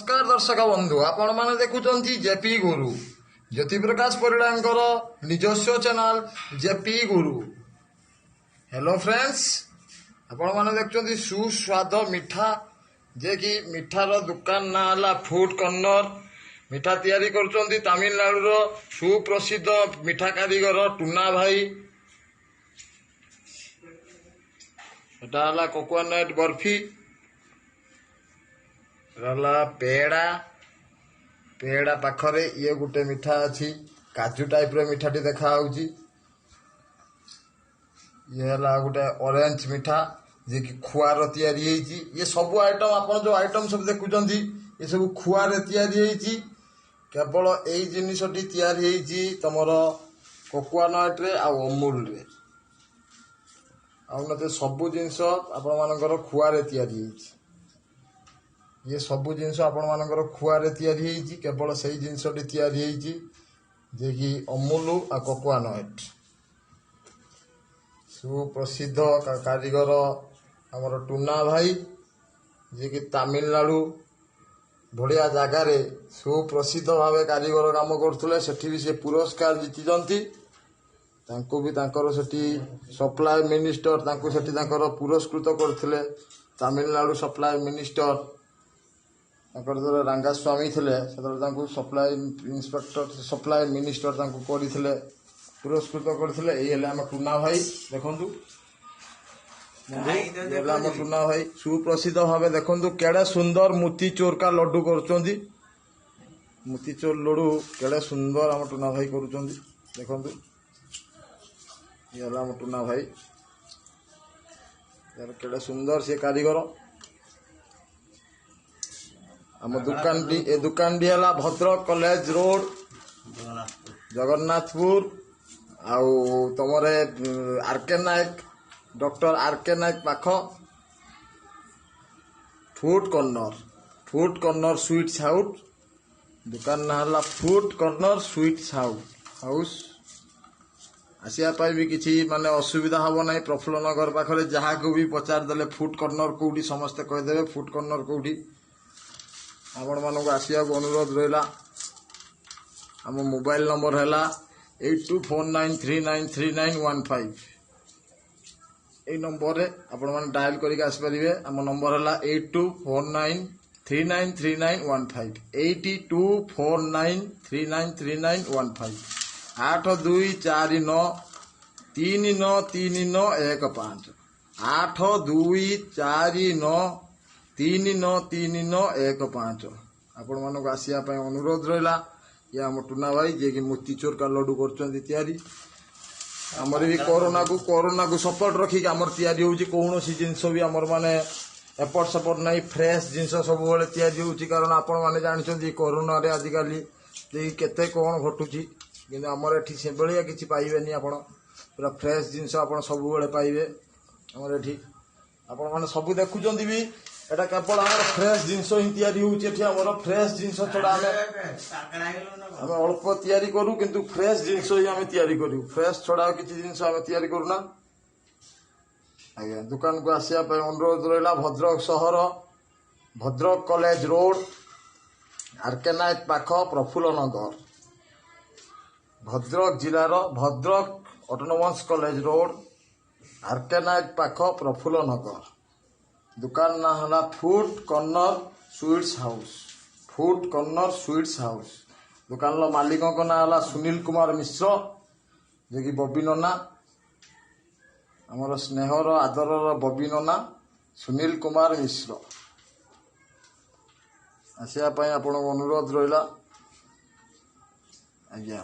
नमस्कार दर्शक बंधु आपण मैंने देखुं जेपी गुरु ज्योति प्रकाश परिड़ा निजस्व चैनल जेपी गुरु। हेलो फ्रेंड्स, आपण मैंने देखुं सुस्वाद मिठा जे कि मिठार दुकान ना है फूड कॉर्नर। मिठा तैयारी कर तमिलनाडु सुप्रसिद्ध मिठा कारीगर टुना भाई। एटा कोकोनट बर्फी, पेड़ा पेड़ा पाखरे ये गोटे मिठा अच्छी काजू टाइप रो मिठाटी देखा ये गोटे ऑरेंज मिठा जे कि खुआर तैयारी ये सब आइटम आप जो आइटम सब देखुं ये सब खुआर तैयारी केवल यही जिनसटी तैयारी तुमर कोकोनट रे आ अमूल रे आते सबू जिनस आपण खुआर तैयारी ये सबू जिनस आपण मानकर खुआरे तैयारी केवल से जिनसटी तैयारी जे कि अमूल आ कोकोनट सुप्रसिद्ध कारीगर आमर टुना भाई जे कि तमिलनाडु बढ़िया जगार सुप्रसिद्ध भाव कारीगर काम करते से पुरस्कार जीति भी सप्लाई मिनिस्टर पुरस्कृत करते तमिलनाडु सप्लाई मिनिस्टर रंगास्वामी थे सप्लाई इन्स्पेक्टर सप्लाई मिनिस्टर करते पुरस्कृत करते आम टुना भाई देखु टुना भाई सुप्रसिद्ध भाव देखु केड़े सुंदर मोतीचूर का लड्डू कर मोतीचूर लड्डू केड़े सुंदर आम टुना भाई कर ये आम टुना भाई केड़े सुंदर से कारीगर आम दुकान टी है भद्रक कॉलेज रोड जगन्नाथपुर आउ तुम आरके नायक डॉक्टर आरके नायक पाख फूड कॉर्नर स्वीट्स हाउस दुकान ना है फूड कॉर्नर स्वीट्स हाउस आसापी भी किसी माने असुविधा हम ना। प्रफुल्ल नगर पाखे जहाँ को भी पचारदे फूड कॉर्नर कौटी समस्ते कहीदेवे फूड कॉर्नर कौटी आपण मानक आसिया अनुरोध रहा। आम मोबाइल नंबर है 8249393915 यही नंबर आपण मैंने डायल करके आसपारे। आम नंबर है 8249393915 8249393915 8249393915 8249393915 आपण मानक आसिया अनुरोध रहा। ये आम टुना भाई जे कि मोतीचूर का लड्डू कर आमर भी कोरोना को सपोर्ट रखिक आमर तैयारी होउची कौन सी जिनस भी आमर माने एपट सपोर्ट नहीं फ्रेश जिनस सब बेले तैयारी होउची कारण आपण माने जानछथि कोरोना रे आजिकल जे केते कोन घटुची कि आमर एठी से बेलिया किछि पाइबेनी आपण पूरा फ्रेश जिनस आपण सब बेले पाइबे आमर एठी आपण माने सब देखुचंदी भी एटा केवल आमर फ्रेश जिनस ही तैयारी होउची एठी आमर फ्रेश जिनस छडा आमे अल्प तैयारी करू किंतु फ्रेश जिनस ही आमे तैयारी करू फ्रेश छडा किछि जिनस आमे तैयारी करूना। आज्ञा दुकान को आसिया पे अनुरोध रहा। भद्रक सहर Bhadrak college road RK Nayak पाख प्रफुल्ल नगर भद्रक जिलार Bhadrak autonomous college road RK Nayak पाख प्रफुल्ल नगर दुकान ना है फूड कॉर्नर स्वीट्स हाउस दुकान मालिक ना है सुनील कुमार मिश्र जे कि बबी नना आमर स्नेहर आदर बबी नना सुनील कुमार मिश्र आसापी आपण अनुरोध रहा। आज्ञा